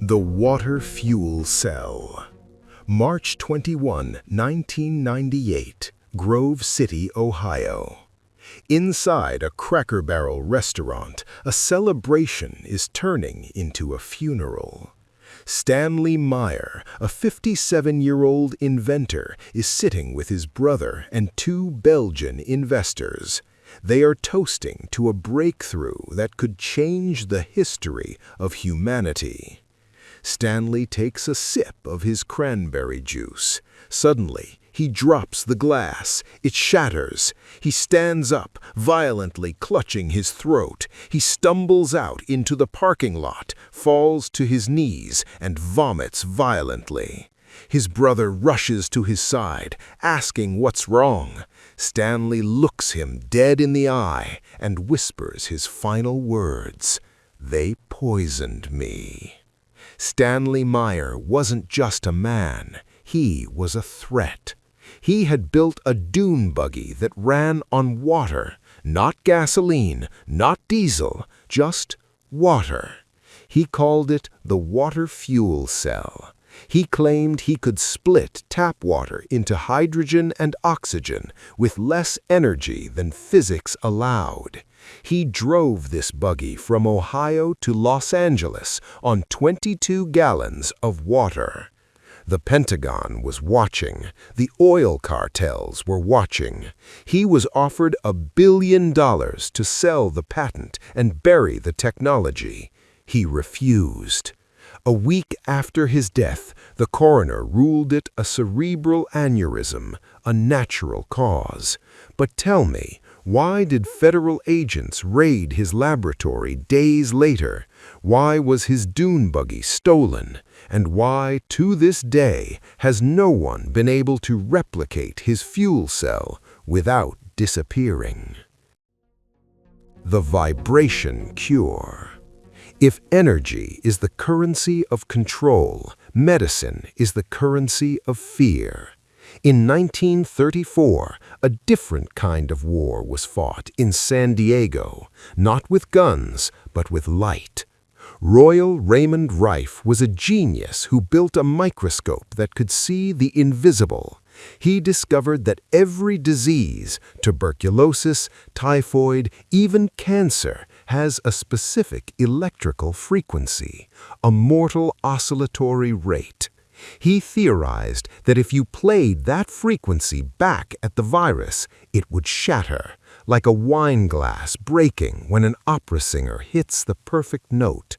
The Water Fuel Cell. March 21, 1998, Grove City, Ohio. Inside a Cracker Barrel restaurant, a celebration is turning into a funeral. Stanley Meyer, a 57-year-old inventor, is sitting with his brother and two Belgian investors. They are toasting to a breakthrough that could change the history of humanity. Stanley takes a sip of his cranberry juice. Suddenly, he drops the glass. It shatters. He stands up, violently clutching his throat. He stumbles out into the parking lot, falls to his knees, and vomits violently. His brother rushes to his side, asking what's wrong. Stanley looks him dead in the eye and whispers his final words, "They poisoned me." Stanley Meyer wasn't just a man, he was a threat. He had built a dune buggy that ran on water, not gasoline, not diesel, just water. He called it the Water Fuel Cell. He claimed he could split tap water into hydrogen and oxygen with less energy than physics allowed. He drove this buggy from Ohio to Los Angeles on 22 gallons of water. The Pentagon was watching. The oil cartels were watching. He was offered $1 billion to sell the patent and bury the technology. He refused. A week after his death, the coroner ruled it a cerebral aneurysm, a natural cause. But tell me, why did federal agents raid his laboratory days later? Why was his dune buggy stolen? And why, to this day, has no one been able to replicate his fuel cell without disappearing? The vibration cure. If energy is the currency of control, medicine is the currency of fear. In 1934, a different kind of war was fought in San Diego, not with guns, but with light. Royal Raymond Rife was a genius who built a microscope that could see the invisible. He discovered that every disease, tuberculosis, typhoid, even cancer, has a specific electrical frequency, a mortal oscillatory rate. He theorized that if you played that frequency back at the virus, it would shatter, like a wine glass breaking when an opera singer hits the perfect note.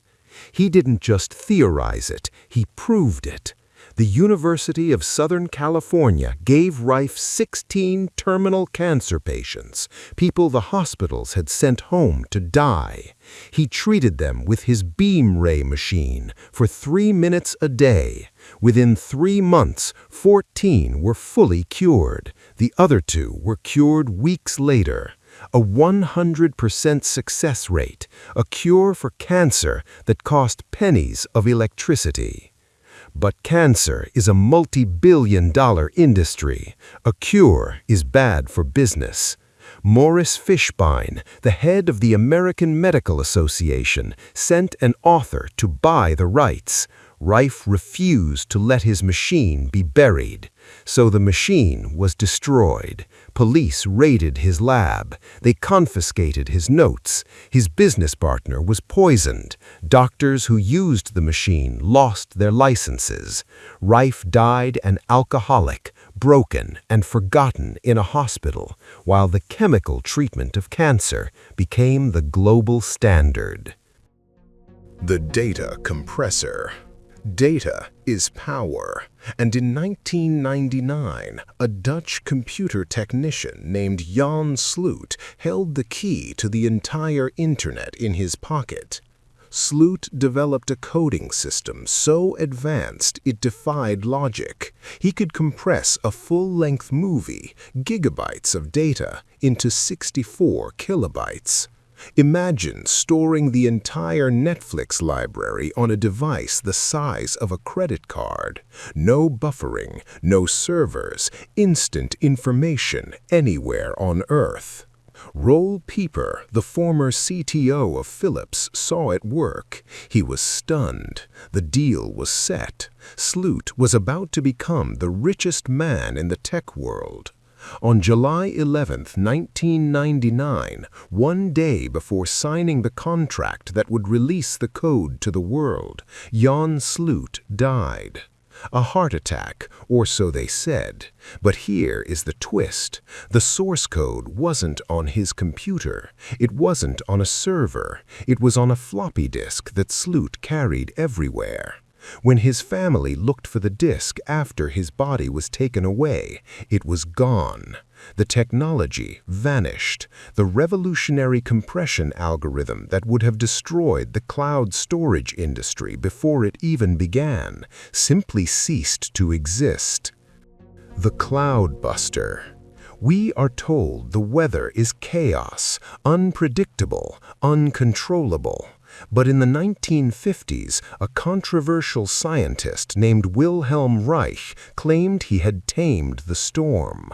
He didn't just theorize it, he proved it. The University of Southern California gave Rife 16 terminal cancer patients, people the hospitals had sent home to die. He treated them with his beam ray machine for 3 minutes a day. Within 3 months, 14 were fully cured. The other 2 were cured weeks later. A 100% success rate, a cure for cancer that cost pennies of electricity. But cancer is a multi-billion-dollar industry. A cure is bad for business. Morris Fishbein, the head of the American Medical Association, sent an author to buy the rights. Rife refused to let his machine be buried. So the machine was destroyed. Police raided his lab. They confiscated his notes. His business partner was poisoned. Doctors who used the machine lost their licenses. Rife died an alcoholic, broken and forgotten in a hospital, while the chemical treatment of cancer became the global standard. The data compressor. Data is power, and in 1999, a Dutch computer technician named Jan Sloot held the key to the entire internet in his pocket. Sloot developed a coding system so advanced it defied logic. He could compress a full-length movie, gigabytes of data, into 64 kilobytes. Imagine storing the entire Netflix library on a device the size of a credit card. No buffering, no servers, instant information anywhere on Earth. Roll Pieper, the former CTO of Philips, saw it work. He was stunned. The deal was set. Sloot was about to become the richest man in the tech world. On July 11, 1999, one day before signing the contract that would release the code to the world, Jan Sloot died. A heart attack, or so they said. But here is the twist. The source code wasn't on his computer. It wasn't on a server. It was on a floppy disk that Sloot carried everywhere. When his family looked for the disk after his body was taken away, it was gone. The technology vanished. The revolutionary compression algorithm that would have destroyed the cloud storage industry before it even began simply ceased to exist. The Cloudbuster. We are told the weather is chaos, unpredictable, uncontrollable. But in the 1950s, a controversial scientist named Wilhelm Reich claimed he had tamed the storm.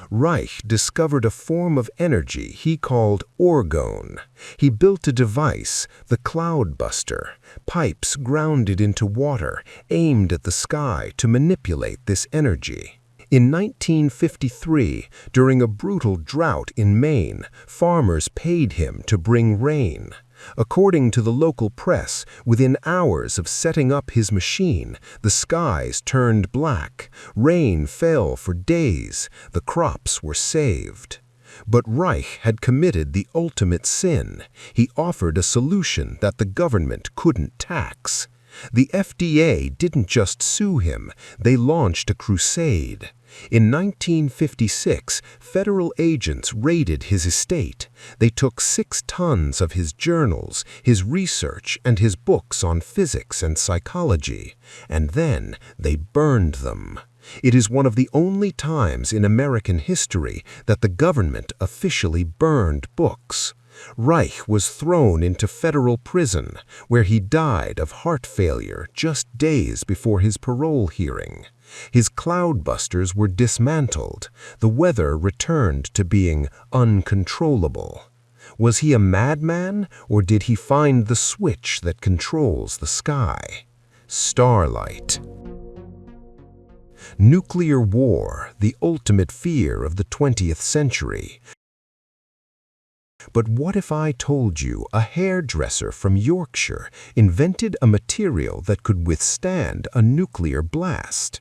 Reich discovered a form of energy he called orgone. He built a device, the Cloudbuster, pipes grounded into water, aimed at the sky to manipulate this energy. In 1953, during a brutal drought in Maine, farmers paid him to bring rain. According to the local press, within hours of setting up his machine, the skies turned black. Rain fell for days. The crops were saved. But Reich had committed the ultimate sin. He offered a solution that the government couldn't tax. The FDA didn't just sue him, they launched a crusade. In 1956, federal agents raided his estate. They took 6 tons of his journals, his research, and his books on physics and psychology, and then they burned them. It is one of the only times in American history that the government officially burned books. Reich was thrown into federal prison, where he died of heart failure just days before his parole hearing. His Cloudbusters were dismantled. The weather returned to being uncontrollable. Was he a madman, or did he find the switch that controls the sky? Starlight. Nuclear war, the ultimate fear of the 20th century. But what if I told you a hairdresser from Yorkshire invented a material that could withstand a nuclear blast?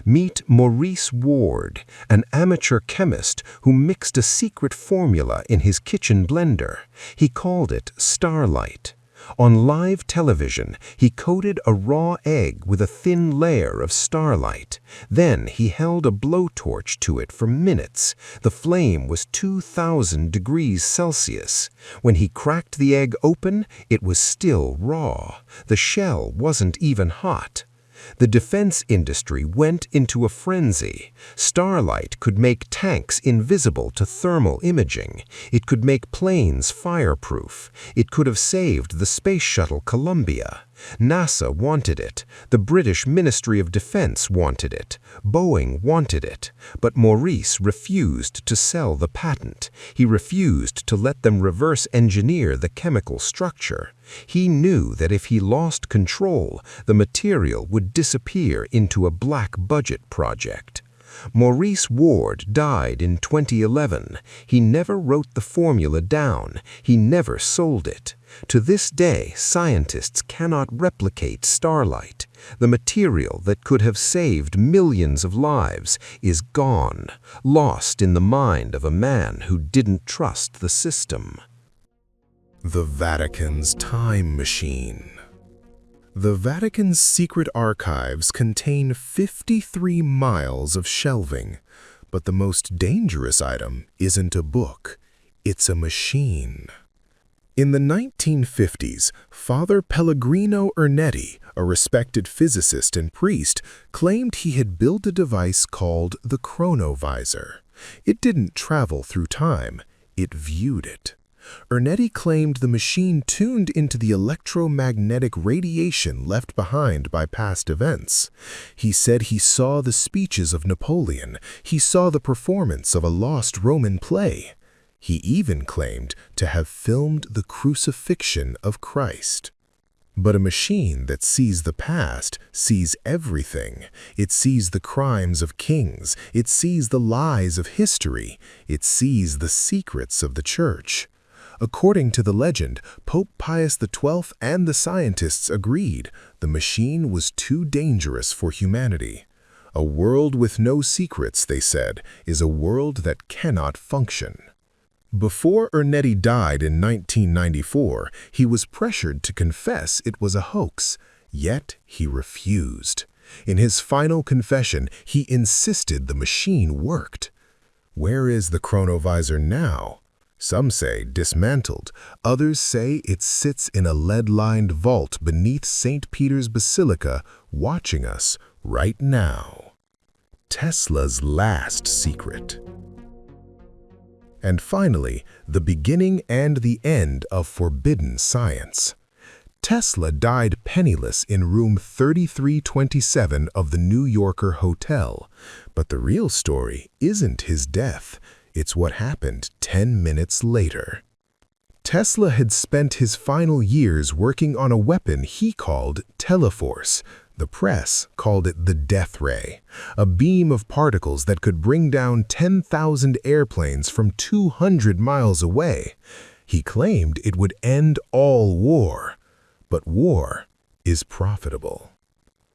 Meet Maurice Ward, an amateur chemist who mixed a secret formula in his kitchen blender. He called it starlite. On live television, he coated a raw egg with a thin layer of starlite. Then he held a blowtorch to it for minutes. The flame was 2,000 degrees Celsius. When he cracked the egg open, it was still raw. The shell wasn't even hot. The defense industry went into a frenzy. Starlight could make tanks invisible to thermal imaging. It could make planes fireproof. It could have saved the space shuttle Columbia. NASA wanted it. The British Ministry of Defense wanted it. Boeing wanted it. But Maurice refused to sell the patent. He refused to let them reverse engineer the chemical structure. He knew that if he lost control, the material would disappear into a black budget project. Maurice Ward died in 2011. He never wrote the formula down. He never sold it. To this day, scientists cannot replicate starlight. The material that could have saved millions of lives is gone, lost in the mind of a man who didn't trust the system. The Vatican's time machine. The Vatican's secret archives contain 53 miles of shelving, but the most dangerous item isn't a book, it's a machine. In the 1950s, Father Pellegrino Ernetti, a respected physicist and priest, claimed he had built a device called the chronovisor. It didn't travel through time, it viewed it. Ernetti claimed the machine tuned into the electromagnetic radiation left behind by past events. He said he saw the speeches of Napoleon. He saw the performance of a lost Roman play. He even claimed to have filmed the crucifixion of Christ. But a machine that sees the past sees everything. It sees the crimes of kings. It sees the lies of history. It sees the secrets of the church. According to the legend, Pope Pius XII and the scientists agreed the machine was too dangerous for humanity. A world with no secrets, they said, is a world that cannot function. Before Ernetti died in 1994, he was pressured to confess it was a hoax, yet he refused. In his final confession, he insisted the machine worked. Where is the chronovisor now? Some say dismantled. Others say it sits in a lead-lined vault beneath St. Peter's Basilica, watching us right now. Tesla's last secret. And finally, the beginning and the end of forbidden science. Tesla died penniless in room 3327 of the New Yorker Hotel. But the real story isn't his death. It's what happened 10 minutes later. Tesla had spent his final years working on a weapon he called Teleforce. The press called it the death ray, a beam of particles that could bring down 10,000 airplanes from 200 miles away. He claimed it would end all war. But war is profitable.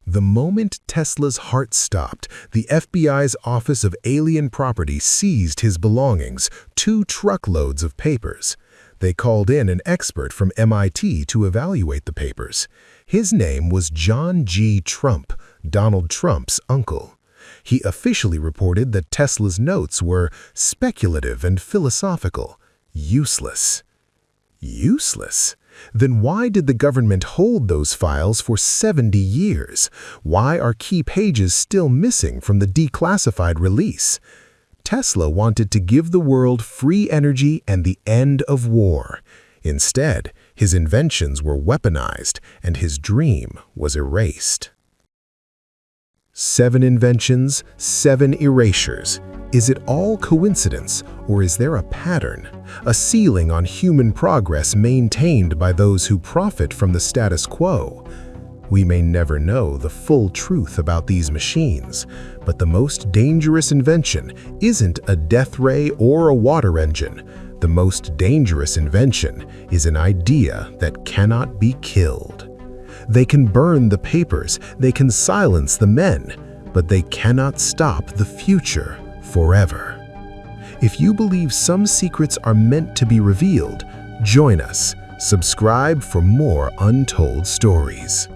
The moment Tesla's heart stopped, the FBI's Office of Alien Property seized his belongings, 2 truckloads of papers. They called in an expert from MIT to evaluate the papers. His name was John G. Trump, Donald Trump's uncle. He officially reported that Tesla's notes were speculative and philosophical, useless. Useless? Then why did the government hold those files for 70 years? Why are key pages still missing from the declassified release? Tesla wanted to give the world free energy and the end of war. Instead, his inventions were weaponized and his dream was erased. 7 inventions, 7 erasures. Is it all coincidence, or is there a pattern, a ceiling on human progress maintained by those who profit from the status quo? We may never know the full truth about these machines, but the most dangerous invention isn't a death ray or a water engine. The most dangerous invention is an idea that cannot be killed. They can burn the papers, they can silence the men, but they cannot stop the future forever. If you believe some secrets are meant to be revealed, join us. Subscribe for more untold stories.